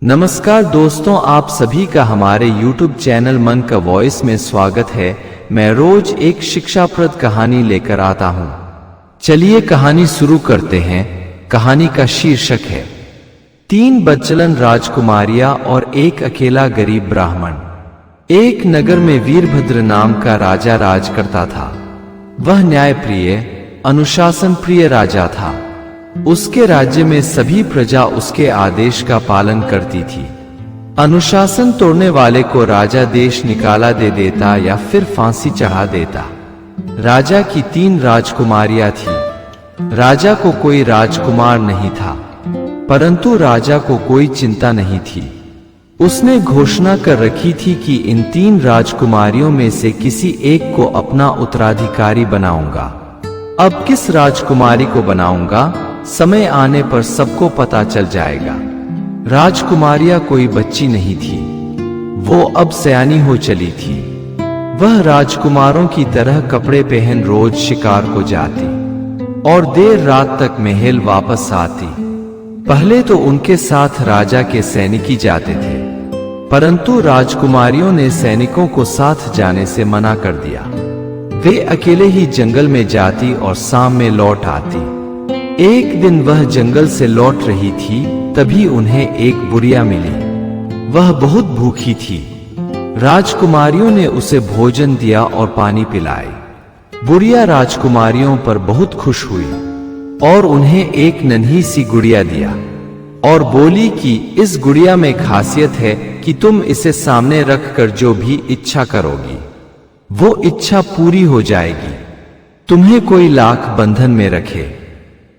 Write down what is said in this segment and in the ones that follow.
नमस्कार दोस्तों, आप सभी का हमारे YouTube चैनल मन का वॉइस में स्वागत है। मैं रोज एक शिक्षाप्रद कहानी लेकर आता हूँ। चलिए कहानी शुरू करते हैं। कहानी का शीर्षक है 3 बदचलन राजकुमारियां और एक अकेला गरीब ब्राह्मण। एक नगर में वीरभद्र नाम का राजा राज करता था। वह न्यायप्रिय, अनुशासन प्रिय राजा था। उसके राज्य में सभी प्रजा उसके आदेश का पालन करती थी। अनुशासन तोड़ने वाले को राजा देश निकाला दे देता या फिर फांसी चढ़ा देता। राजा की 3 राजकुमारियां थी। राजा को कोई राजकुमार नहीं था, परंतु राजा को कोई चिंता नहीं थी। उसने घोषणा कर रखी थी कि इन 3 राजकुमारियों में से किसी एक को अपना उत्तराधिकारी बनाऊंगा। अब किस राजकुमारी को बनाऊंगा, समय आने पर सबको पता चल जाएगा। राजकुमारियां कोई बच्ची नहीं थी, वो अब सयानी हो चली थी। वह राजकुमारों की तरह कपड़े पहन रोज शिकार को जाती और देर रात तक महल वापस आती। पहले तो उनके साथ राजा के सैनिक जाते थे, परंतु राजकुमारियों ने सैनिकों को साथ जाने से मना कर दिया। वे अकेले ही जंगल में जाती और शाम में लौट आती। एक दिन वह जंगल से लौट रही थी, तभी उन्हें एक बुढ़िया मिली। वह बहुत भूखी थी। राजकुमारियों ने उसे भोजन दिया और पानी पिलाए। बुढ़िया राजकुमारियों पर बहुत खुश हुई और उन्हें एक नन्ही सी गुड़िया दिया और बोली कि इस गुड़िया में खासियत है कि तुम इसे सामने रख कर जो भी इच्छा करोगी वो इच्छा पूरी हो जाएगी। तुम्हें कोई लाख बंधन में रखे,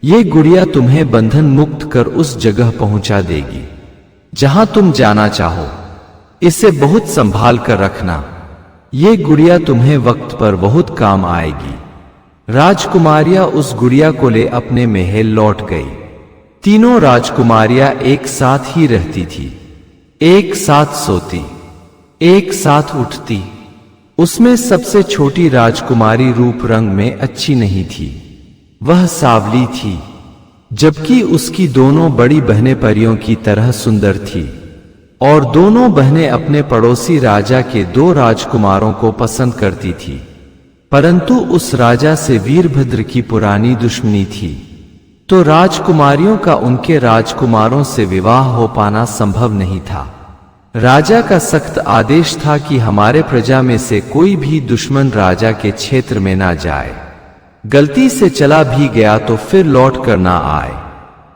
ये गुड़िया तुम्हें बंधन मुक्त कर उस जगह पहुंचा देगी जहां तुम जाना चाहो। इसे बहुत संभाल कर रखना, ये गुड़िया तुम्हें वक्त पर बहुत काम आएगी। राजकुमारियां उस गुड़िया को ले अपने महल लौट गई। तीनों राजकुमारियां एक साथ ही रहती थी, एक साथ सोती, एक साथ उठती। उसमें सबसे छोटी राजकुमारी रूप रंग में अच्छी नहीं थी, वह सांवली थी, जबकि उसकी दोनों बड़ी बहनें परियों की तरह सुंदर थी। और दोनों बहनें अपने पड़ोसी राजा के 2 राजकुमारों को पसंद करती थी, परंतु उस राजा से वीरभद्र की पुरानी दुश्मनी थी, तो राजकुमारियों का उनके राजकुमारों से विवाह हो पाना संभव नहीं था। राजा का सख्त आदेश था कि हमारे प्रजा में से कोई भी दुश्मन राजा के क्षेत्र में ना जाए। गलती से चला भी गया तो फिर लौट कर ना आए,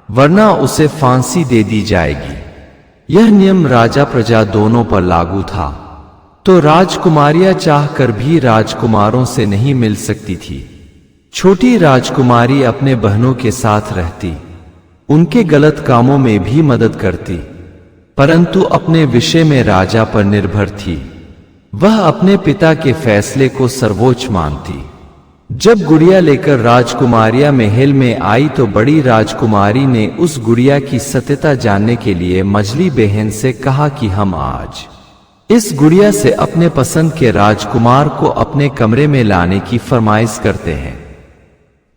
वरना उसे फांसी दे दी जाएगी। यह नियम राजा प्रजा दोनों पर लागू था। तो राजकुमारियां चाहकर भी राजकुमारों से नहीं मिल सकती थी। छोटी राजकुमारी अपने बहनों के साथ रहती, उनके गलत कामों में भी मदद करती, परंतु अपने विषय में राजा पर निर्भर थी। वह अपने पिता के फैसले को सर्वोच्च मानती। जब गुड़िया लेकर राजकुमारियां महल में आई तो बड़ी राजकुमारी ने उस गुड़िया की सत्यता जानने के लिए मझली बहन से कहा कि हम आज इस गुड़िया से अपने पसंद के राजकुमार को अपने कमरे में लाने की फरमाइश करते हैं।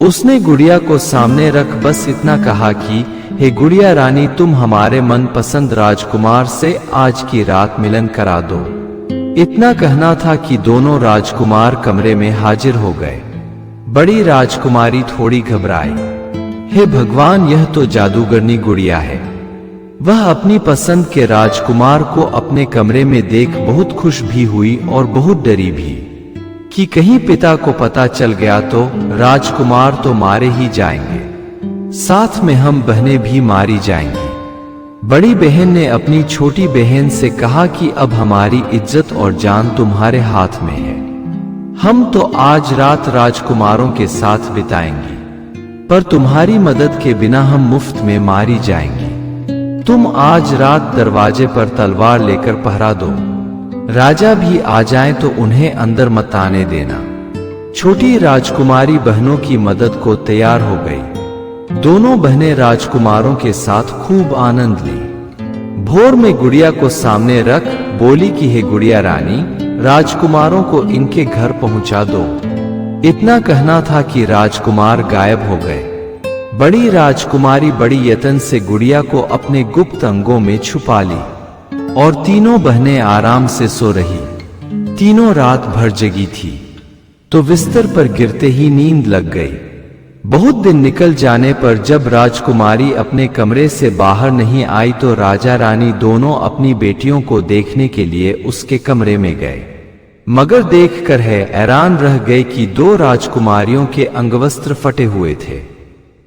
उसने गुड़िया को सामने रख बस इतना कहा कि हे गुड़िया रानी, तुम हमारे मनपसंद राजकुमार से आज की रात मिलन करा दो। इतना कहना था कि दोनों राजकुमार कमरे में हाजिर हो गए। बड़ी राजकुमारी थोड़ी घबराई। हे भगवान, यह तो जादूगरनी गुड़िया है। वह अपनी पसंद के राजकुमार को अपने कमरे में देख बहुत खुश भी हुई और बहुत डरी भी कि कहीं पिता को पता चल गया तो राजकुमार तो मारे ही जाएंगे, साथ में हम बहनें भी मारी जाएंगी। बड़ी बहन ने अपनी छोटी बहन से कहा कि अब हमारी इज्जत और जान तुम्हारे हाथ में है। हम तो आज रात राजकुमारों के साथ बिताएंगी, पर तुम्हारी मदद के बिना हम मुफ्त में मारी जाएंगी। तुम आज रात दरवाजे पर तलवार लेकर पहरा दो। राजा भी आ जाएं तो उन्हें अंदर मत आने देना। छोटी राजकुमारी बहनों की मदद को तैयार हो गई। दोनों बहनें राजकुमारों के साथ खूब आनंद ली। भोर में गुड़िया को सामने रख बोली कि हे गुड़िया रानी, राजकुमारों को इनके घर पहुंचा दो। इतना कहना था कि राजकुमार गायब हो गए। बड़ी राजकुमारी बड़ी यत्न से गुड़िया को अपने गुप्त अंगों में छुपा ली और तीनों बहनें आराम से सो रही। तीनों रात भर जगी थी तो बिस्तर पर गिरते ही नींद लग गई। बहुत दिन निकल जाने पर जब राजकुमारी अपने कमरे से बाहर नहीं आई तो राजा रानी दोनों अपनी बेटियों को देखने के लिए उसके कमरे में गए, मगर देखकर हैरान रह गए कि दो राजकुमारियों के अंगवस्त्र फटे हुए थे।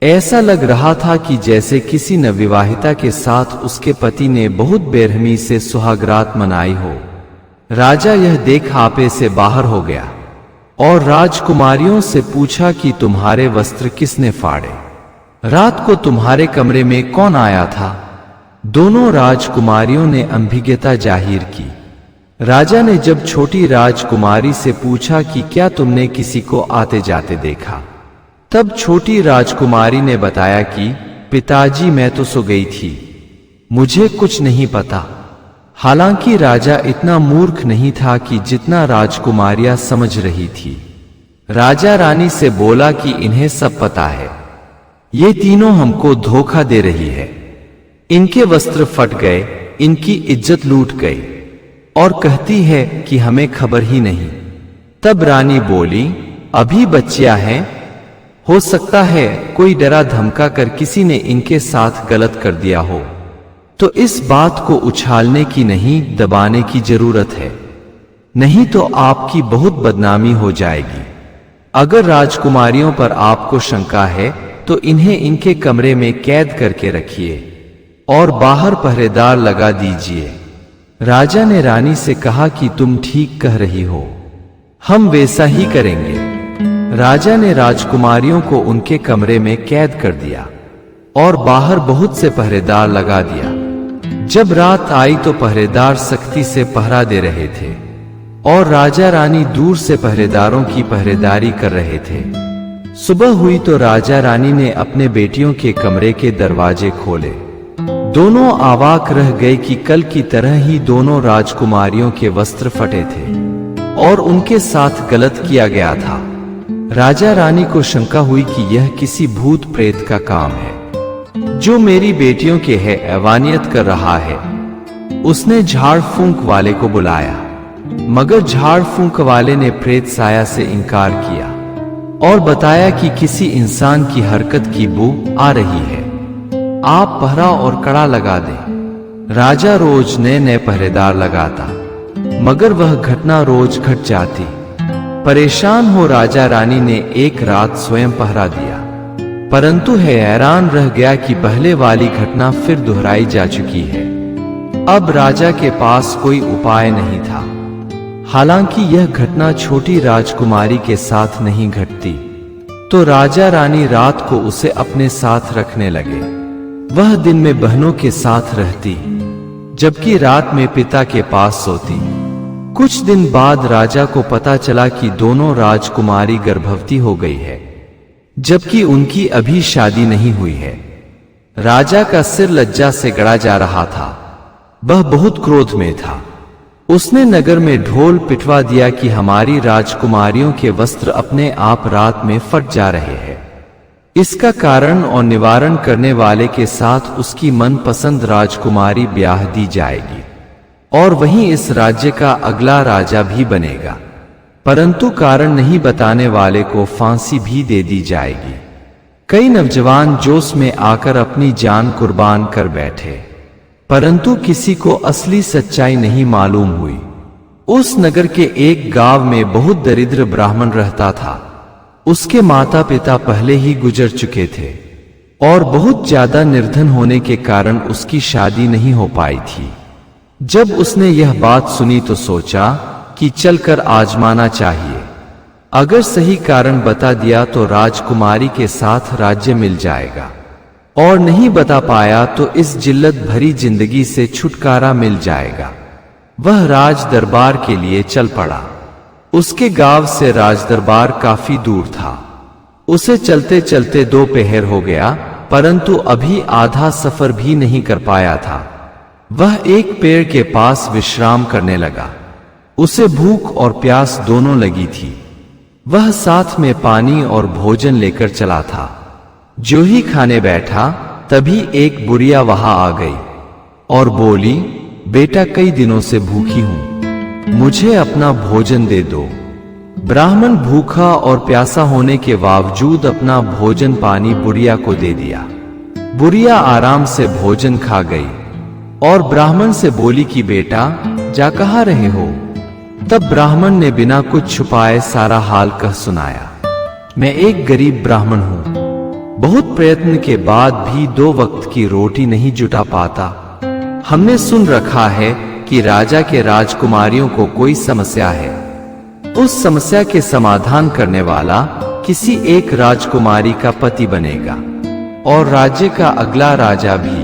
ऐसा लग रहा था कि जैसे किसी नवविवाहिता के साथ उसके पति ने बहुत बेरहमी से सुहागरात मनाई हो। राजा यह देख आपे से बाहर हो गया और राजकुमारियों से पूछा कि तुम्हारे वस्त्र किसने फाड़े? रात को तुम्हारे कमरे में कौन आया था? दोनों राजकुमारियों ने अभिज्ञता जाहिर की। राजा ने जब छोटी राजकुमारी से पूछा कि क्या तुमने किसी को आते जाते देखा, तब छोटी राजकुमारी ने बताया कि पिताजी मैं तो सो गई थी, मुझे कुछ नहीं पता। हालांकि राजा इतना मूर्ख नहीं था कि जितना राजकुमारियां समझ रही थी। राजा रानी से बोला कि इन्हें सब पता है, ये तीनों हमको धोखा दे रही है। इनके वस्त्र फट गए, इनकी इज्जत लूट गई और कहती है कि हमें खबर ही नहीं। तब रानी बोली, अभी बच्चियां हैं, हो सकता है कोई डरा धमका कर किसी ने इनके साथ गलत कर दिया हो, तो इस बात को उछालने की नहीं दबाने की जरूरत है, नहीं तो आपकी बहुत बदनामी हो जाएगी। अगर राजकुमारियों पर आपको शंका है तो इन्हें इनके कमरे में कैद करके रखिए और बाहर पहरेदार लगा दीजिए। राजा ने रानी से कहा कि तुम ठीक कह रही हो, हम वैसा ही करेंगे। राजा ने राजकुमारियों को उनके कमरे में कैद कर दिया और बाहर बहुत से पहरेदार लगा दिया। जब रात आई तो पहरेदार सख्ती से पहरा दे रहे थे और राजा रानी दूर से पहरेदारों की पहरेदारी कर रहे थे। सुबह हुई तो राजा रानी ने अपने बेटियों के कमरे के दरवाजे खोले। दोनों अवाक रह गए कि कल की तरह ही दोनों राजकुमारियों के वस्त्र फटे थे और उनके साथ गलत किया गया था। राजा रानी को शंका हुई कि यह किसी भूत प्रेत का काम है जो मेरी बेटियों के हैवानियत कर रहा है। उसने झाड़ फूंक वाले को बुलाया, मगर झाड़ फूंक वाले ने प्रेत साया से इनकार किया और बताया कि किसी इंसान की हरकत की बू आ रही है, आप पहरा और कड़ा लगा दें। राजा रोज नए नए पहरेदार लगाता, मगर वह घटना रोज घट जाती। परेशान हो राजा रानी ने एक रात स्वयं पहरा दिया, परंतु हैरान रह गया कि पहले वाली घटना फिर दोहराई जा चुकी है। अब राजा के पास कोई उपाय नहीं था। हालांकि यह घटना छोटी राजकुमारी के साथ नहीं घटती, तो राजा रानी रात को उसे अपने साथ रखने लगे। वह दिन में बहनों के साथ रहती, जबकि रात में पिता के पास सोती। कुछ दिन बाद राजा को पता चला कि दोनों राजकुमारी गर्भवती हो गई है, जबकि उनकी अभी शादी नहीं हुई है। राजा का सिर लज्जा से गड़ा जा रहा था। वह बहुत क्रोध में था। उसने नगर में ढोल पिटवा दिया कि हमारी राजकुमारियों के वस्त्र अपने आप रात में फट जा रहे हैं। इसका कारण और निवारण करने वाले के साथ उसकी मनपसंद राजकुमारी ब्याह दी जाएगी और वहीं इस राज्य का अगला राजा भी बनेगा, परंतु कारण नहीं बताने वाले को फांसी भी दे दी जाएगी। कई नौजवान जोश में आकर अपनी जान कुर्बान कर बैठे, परंतु किसी को असली सच्चाई नहीं मालूम हुई। उस नगर के एक गांव में बहुत दरिद्र ब्राह्मण रहता था। उसके माता पिता पहले ही गुजर चुके थे और बहुत ज्यादा निर्धन होने के कारण उसकी शादी नहीं हो पाई थी। जब उसने यह बात सुनी तो सोचा कि चलकर आजमाना चाहिए। अगर सही कारण बता दिया तो राजकुमारी के साथ राज्य मिल जाएगा, और नहीं बता पाया तो इस जिल्लत भरी जिंदगी से छुटकारा मिल जाएगा। वह राज दरबार के लिए चल पड़ा। उसके गांव से राज दरबार काफी दूर था। उसे चलते चलते दोपहर हो गया, परंतु अभी आधा सफर भी नहीं कर पाया था। वह एक पेड़ के पास विश्राम करने लगा। उसे भूख और प्यास दोनों लगी थी। वह साथ में पानी और भोजन लेकर चला था। जो ही खाने बैठा तभी एक बुढ़िया वहां आ गई और बोली, बेटा कई दिनों से भूखी हूं, मुझे अपना भोजन दे दो। ब्राह्मण भूखा और प्यासा होने के बावजूद अपना भोजन पानी बुढ़िया को दे दिया। बुढ़िया आराम से भोजन खा गई और ब्राह्मण से बोली कि बेटा जा कहाँ रहे हो। तब ब्राह्मण ने बिना कुछ छुपाए सारा हाल कह सुनाया। मैं एक गरीब ब्राह्मण हूं, बहुत प्रयत्न के बाद भी 2 वक्त की रोटी नहीं जुटा पाता। हमने सुन रखा है कि राजा के राजकुमारियों को कोई समस्या है, उस समस्या के समाधान करने वाला किसी एक राजकुमारी का पति बनेगा और राज्य का अगला राजा भी।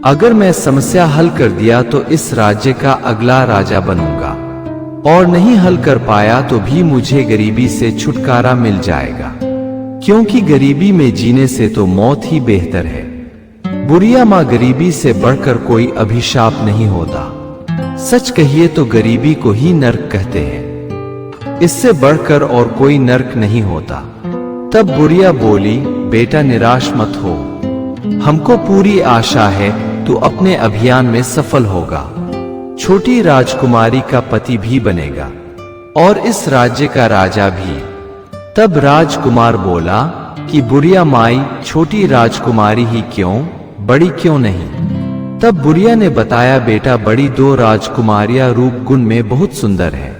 अगर मैं समस्या हल कर दिया तो इस राज्य का अगला राजा बनूंगा और नहीं हल कर पाया तो भी मुझे गरीबी से छुटकारा मिल जाएगा, क्योंकि गरीबी में जीने से तो मौत ही बेहतर है। बुढ़िया माँ, गरीबी से बढ़कर कोई अभिशाप नहीं होता। सच कहिए तो गरीबी को ही नर्क कहते हैं, इससे बढ़कर और कोई नर्क नहीं होता। तब बुढ़िया बोली, बेटा निराश मत हो, हमको पूरी आशा है तू अपने अभियान में सफल होगा, छोटी राजकुमारी का पति भी बनेगा और इस राज्य का राजा भी। तब राजकुमार बोला कि बुढ़िया माई, छोटी राजकुमारी ही क्यों, बड़ी क्यों नहीं। तब बुढ़िया ने बताया, बेटा बड़ी 2 राजकुमारियां रूप गुण में बहुत सुंदर है,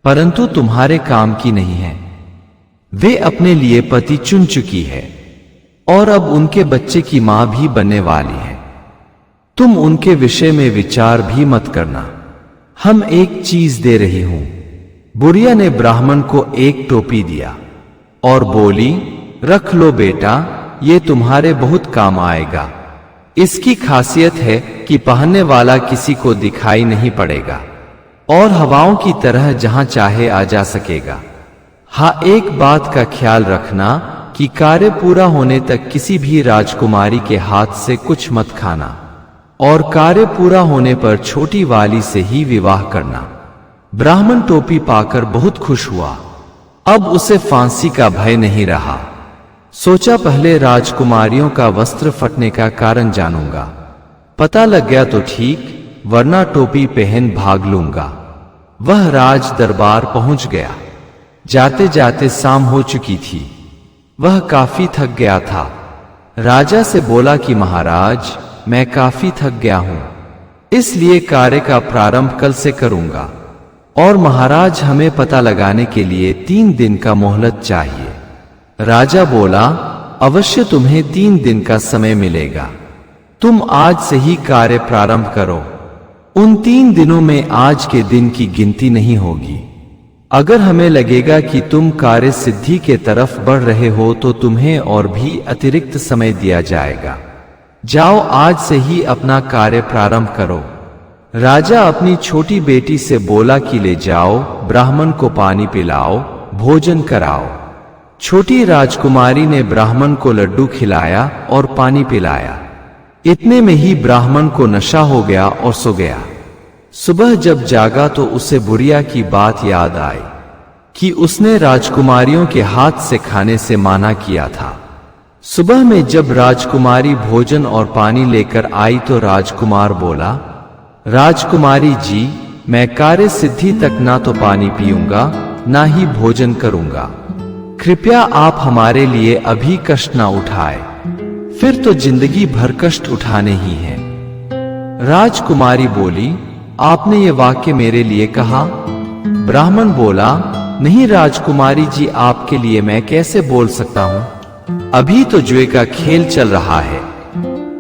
परंतु तुम्हारे काम की नहीं है। वे अपने लिए पति चुन चुकी है और अब उनके बच्चे की मां भी बनने वाली है। तुम उनके विषय में विचार भी मत करना, हम एक चीज दे रही हूं। बुढ़िया ने ब्राह्मण को एक टोपी दिया और बोली, रख लो बेटा, ये तुम्हारे बहुत काम आएगा। इसकी खासियत है कि पहनने वाला किसी को दिखाई नहीं पड़ेगा और हवाओं की तरह जहां चाहे आ जा सकेगा। हाँ, एक बात का ख्याल रखना कि कार्य पूरा होने तक किसी भी राजकुमारी के हाथ से कुछ मत खाना और कार्य पूरा होने पर छोटी वाली से ही विवाह करना। ब्राह्मण टोपी पाकर बहुत खुश हुआ, अब उसे फांसी का भय नहीं रहा। सोचा पहले राजकुमारियों का वस्त्र फटने का कारण जानूंगा, पता लग गया तो ठीक, वरना टोपी पहन भाग लूंगा। वह राज दरबार पहुंच गया। जाते जाते शाम हो चुकी थी, वह काफी थक गया था। राजा से बोला कि महाराज, मैं काफी थक गया हूं, इसलिए कार्य का प्रारंभ कल से करूंगा और महाराज हमें पता लगाने के लिए 3 दिन का मोहलत चाहिए। राजा बोला, अवश्य तुम्हें 3 दिन का समय मिलेगा, तुम आज से ही कार्य प्रारंभ करो। उन 3 दिनों में आज के दिन की गिनती नहीं होगी। अगर हमें लगेगा कि तुम कार्य सिद्धि के तरफ बढ़ रहे हो तो तुम्हें और भी अतिरिक्त समय दिया जाएगा। जाओ, आज से ही अपना कार्य प्रारंभ करो। राजा अपनी छोटी बेटी से बोला कि ले जाओ, ब्राह्मण को पानी पिलाओ, भोजन कराओ। छोटी राजकुमारी ने ब्राह्मण को लड्डू खिलाया और पानी पिलाया। इतने में ही ब्राह्मण को नशा हो गया और सो गया। सुबह जब जागा तो उसे बुढ़िया की बात याद आई कि उसने राजकुमारियों के हाथ से खाने से माना किया था। सुबह में जब राजकुमारी भोजन और पानी लेकर आई तो राजकुमार बोला, राजकुमारी जी, मैं कार्य सिद्धि तक ना तो पानी पीऊंगा ना ही भोजन करूंगा, कृपया आप हमारे लिए अभी कष्ट ना उठाए, फिर तो जिंदगी भर कष्ट उठाने ही हैं। राजकुमारी बोली, आपने ये वाक्य मेरे लिए कहा? ब्राह्मण बोला, नहीं राजकुमारी जी, आपके लिए मैं कैसे बोल सकता हूं, अभी तो जुए का खेल चल रहा है,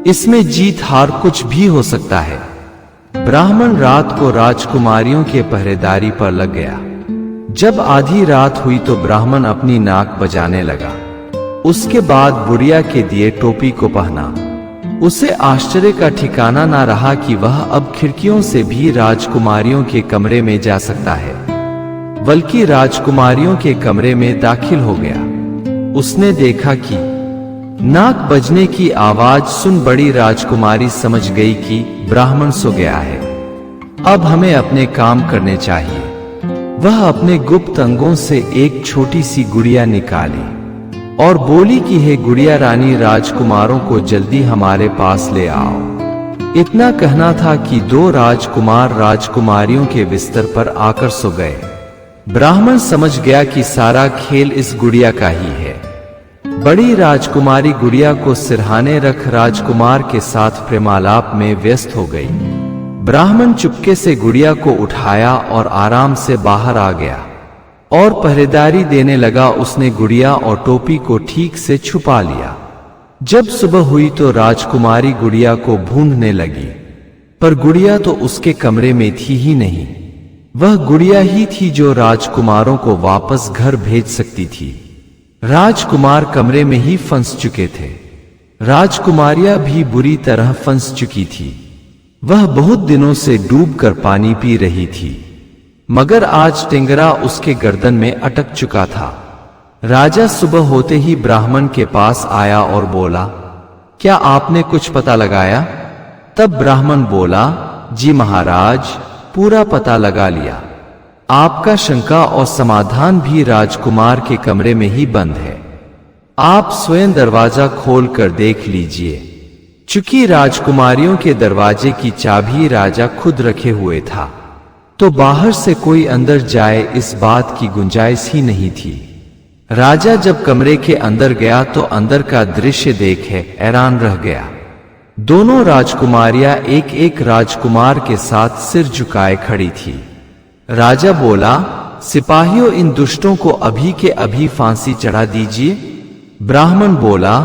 इसमें जीत हार कुछ भी हो सकता है। ब्राह्मण रात को राजकुमारियों के पहरेदारी पर लग गया। जब आधी रात हुई तो ब्राह्मण अपनी नाक बजाने लगा। उसके बाद बुढ़िया के दिए टोपी को पहना। उसे आश्चर्य का ठिकाना ना रहा कि वह अब खिड़कियों से भी राजकुमारियों के कमरे में जा सकता है, बल्कि राजकुमारियों के कमरे में दाखिल हो गया। उसने देखा कि नाक बजने की आवाज सुन बड़ी राजकुमारी समझ गई कि ब्राह्मण सो गया है, अब हमें अपने काम करने चाहिए। वह अपने गुप्त अंगों से एक छोटी सी गुड़िया निकाली और बोली कि हे गुड़िया रानी, राजकुमारों को जल्दी हमारे पास ले आओ। इतना कहना था कि दो राजकुमार राजकुमारियों के बिस्तर पर आकर सो गए। ब्राह्मण समझ गया कि सारा खेल इस गुड़िया का ही है। बड़ी राजकुमारी गुड़िया को सिरहाने रख राजकुमार के साथ प्रेमालाप में व्यस्त हो गई। ब्राह्मण चुपके से गुड़िया को उठाया और आराम से बाहर आ गया और पहरेदारी देने लगा। उसने गुड़िया और टोपी को ठीक से छुपा लिया। जब सुबह हुई तो राजकुमारी गुड़िया को ढूंढने लगी, पर गुड़िया तो उसके कमरे में थी ही नहीं। वह गुड़िया ही थी जो राजकुमारों को वापस घर भेज सकती थी। राजकुमार कमरे में ही फंस चुके थे। राजकुमारियां भी बुरी तरह फंस चुकी थी। वह बहुत दिनों से डूबकर पानी पी रही थी, मगर आज टेंगरा उसके गर्दन में अटक चुका था। राजा सुबह होते ही ब्राह्मण के पास आया और बोला, क्या आपने कुछ पता लगाया? तब ब्राह्मण बोला, जी महाराज, पूरा पता लगा लिया। आपका शंका और समाधान भी राजकुमार के कमरे में ही बंद है। आप स्वयं दरवाजा खोल कर देख लीजिए। चूंकि राजकुमारियों के दरवाजे की चाबी राजा खुद रखे हुए था, तो बाहर से कोई अंदर जाए इस बात की गुंजाइश ही नहीं थी। राजा जब कमरे के अंदर गया तो अंदर का दृश्य देखे हैरान रह गया। दोनों राजकुमारियां एक एक राजकुमार के साथ सिर झुकाए खड़ी थी। राजा बोला, सिपाहियों, इन दुष्टों को अभी के अभी फांसी चढ़ा दीजिए। ब्राह्मण बोला,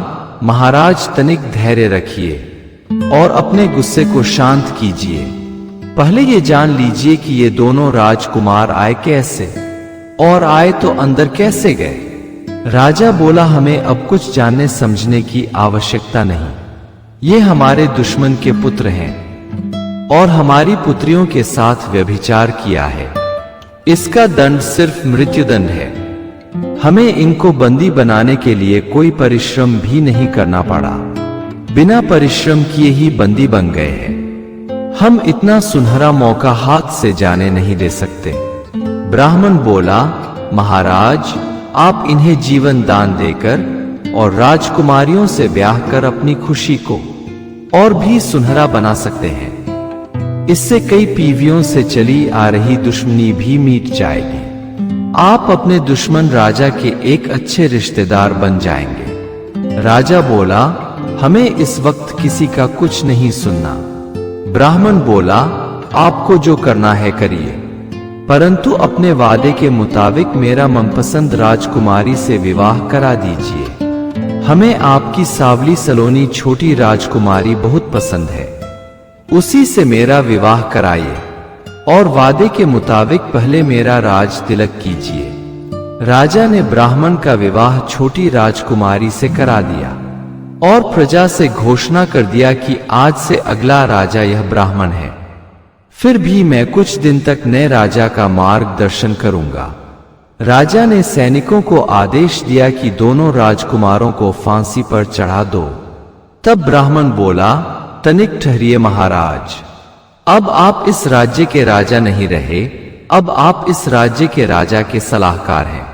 महाराज, तनिक धैर्य रखिए और अपने गुस्से को शांत कीजिए। पहले ये जान लीजिए कि ये दोनों राजकुमार आए कैसे, और आए तो अंदर कैसे गए। राजा बोला, हमें अब कुछ जानने समझने की आवश्यकता नहीं। ये हमारे दुश्मन के पुत्र हैं और हमारी पुत्रियों के साथ व्यभिचार किया है। इसका दंड सिर्फ मृत्युदंड है। हमें इनको बंदी बनाने के लिए कोई परिश्रम भी नहीं करना पड़ा। बिना परिश्रम किए ही बंदी बन गए हैं। हम इतना सुनहरा मौका हाथ से जाने नहीं दे सकते। ब्राह्मण बोला, महाराज, आप इन्हें जीवन दान देकर और राजकुमारियों से ब्याह कर अपनी खुशी को और भी सुनहरा बना सकते हैं। इससे कई पीढ़ियों से चली आ रही दुश्मनी भी मिट जाएगी। आप अपने दुश्मन राजा के एक अच्छे रिश्तेदार बन जाएंगे। राजा बोला, हमें इस वक्त किसी का कुछ नहीं सुनना। ब्राह्मण बोला, आपको जो करना है करिए, परंतु अपने वादे के मुताबिक मेरा मनपसंद राजकुमारी से विवाह करा दीजिए। हमें आपकी सावली सलोनी छोटी राजकुमारी बहुत पसंद है। उसी से मेरा विवाह कराइए और वादे के मुताबिक पहले मेरा राज तिलक कीजिए। राजा ने ब्राह्मण का विवाह छोटी राजकुमारी से करा दिया और प्रजा से घोषणा कर दिया कि आज से अगला राजा यह ब्राह्मण है। फिर भी मैं कुछ दिन तक नए राजा का मार्गदर्शन करूंगा। राजा ने सैनिकों को आदेश दिया कि दोनों राजकुमारों को फांसी पर चढ़ा दो। तब ब्राह्मण बोला, तनिक ठहरिए महाराज, अब आप इस राज्य के राजा नहीं रहे, अब आप इस राज्य के राजा के सलाहकार हैं।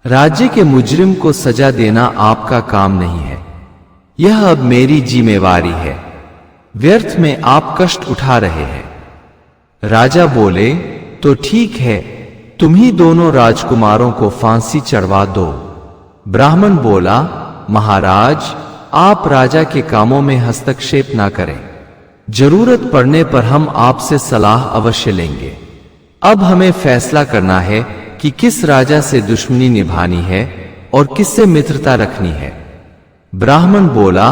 राज्य के मुजरिम को सजा देना आपका काम नहीं है, यह अब मेरी जिम्मेवारी है। व्यर्थ में आप कष्ट उठा रहे हैं। राजा बोले, तो ठीक है, तुम ही दोनों राजकुमारों को फांसी चढ़वा दो। ब्राह्मण बोला, महाराज, आप राजा के कामों में हस्तक्षेप ना करें। जरूरत पड़ने पर हम आपसे सलाह अवश्य लेंगे। अब हमें फैसला करना है कि किस राजा से दुश्मनी निभानी है और किससे मित्रता रखनी है। ब्राह्मण बोला,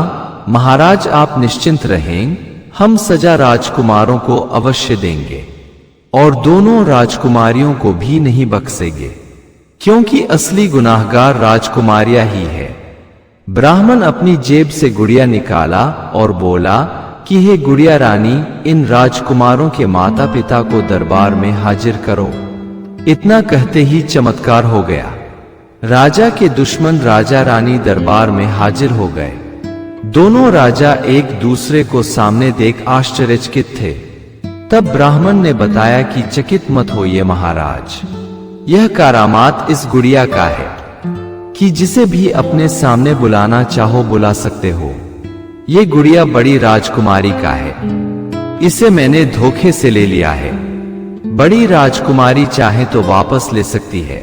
महाराज, आप निश्चिंत रहें, हम सजा राजकुमारों को अवश्य देंगे और दोनों राजकुमारियों को भी नहीं बख्शेंगे, क्योंकि असली गुनाहगार राजकुमारियां ही है। ब्राह्मण अपनी जेब से गुड़िया निकाला और बोला कि हे गुड़िया रानी, इन राजकुमारों के माता पिता को दरबार में हाजिर करो। इतना कहते ही चमत्कार हो गया। राजा के दुश्मन राजा रानी दरबार में हाजिर हो गए। दोनों राजा एक दूसरे को सामने देख आश्चर्यचकित थे। तब ब्राह्मण ने बताया कि चकित मत होइए महाराज, यह करामात इस गुड़िया का है। कि जिसे भी अपने सामने बुलाना चाहो बुला सकते हो। ये गुड़िया बड़ी राजकुमारी का है, इसे मैंने धोखे से ले लिया है। बड़ी राजकुमारी चाहे तो वापस ले सकती है।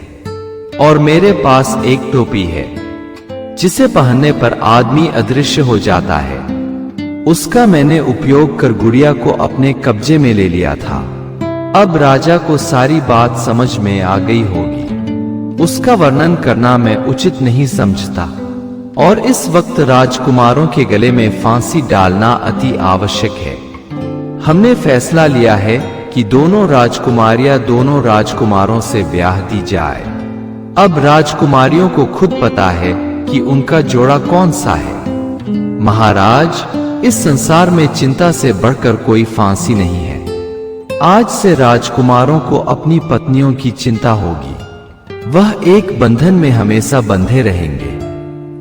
और मेरे पास एक टोपी है जिसे पहनने पर आदमी अदृश्य हो जाता है। उसका मैंने उपयोग कर गुड़िया को अपने कब्जे में ले लिया था। अब राजा को सारी बात समझ में आ गई होगी। उसका वर्णन करना मैं उचित नहीं समझता। और इस वक्त राजकुमारों के गले में फांसी डालना अति आवश्यक है। हमने फैसला लिया है कि दोनों राजकुमारियां दोनों राजकुमारों से ब्याह दी जाए। अब राजकुमारियों को खुद पता है कि उनका जोड़ा कौन सा है। महाराज, इस संसार में चिंता से बढ़कर कोई फांसी नहीं है। आज से राजकुमारों को अपनी पत्नियों की चिंता होगी। वह एक बंधन में हमेशा बंधे रहेंगे।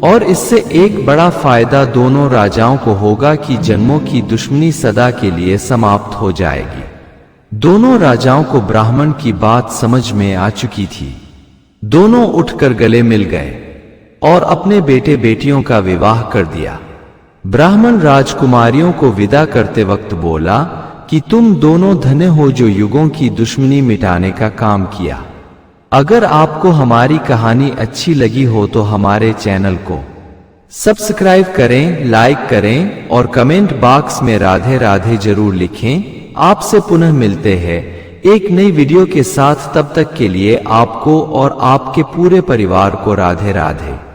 और इससे एक बड़ा फायदा दोनों राजाओं को होगा कि जन्मों की दुश्मनी सदा के लिए समाप्त हो जाएगी। दोनों राजाओं को ब्राह्मण की बात समझ में आ चुकी थी। दोनों उठकर गले मिल गए और अपने बेटे बेटियों का विवाह कर दिया। ब्राह्मण राजकुमारियों को विदा करते वक्त बोला कि तुम दोनों धन्य हो जो युगों की दुश्मनी मिटाने का काम किया। अगर आपको हमारी कहानी अच्छी लगी हो तो हमारे चैनल को सब्सक्राइब करें, लाइक करें और कमेंट बॉक्स में राधे राधे जरूर लिखें। आपसे पुनः मिलते हैं एक नई वीडियो के साथ। तब तक के लिए आपको और आपके पूरे परिवार को राधे राधे।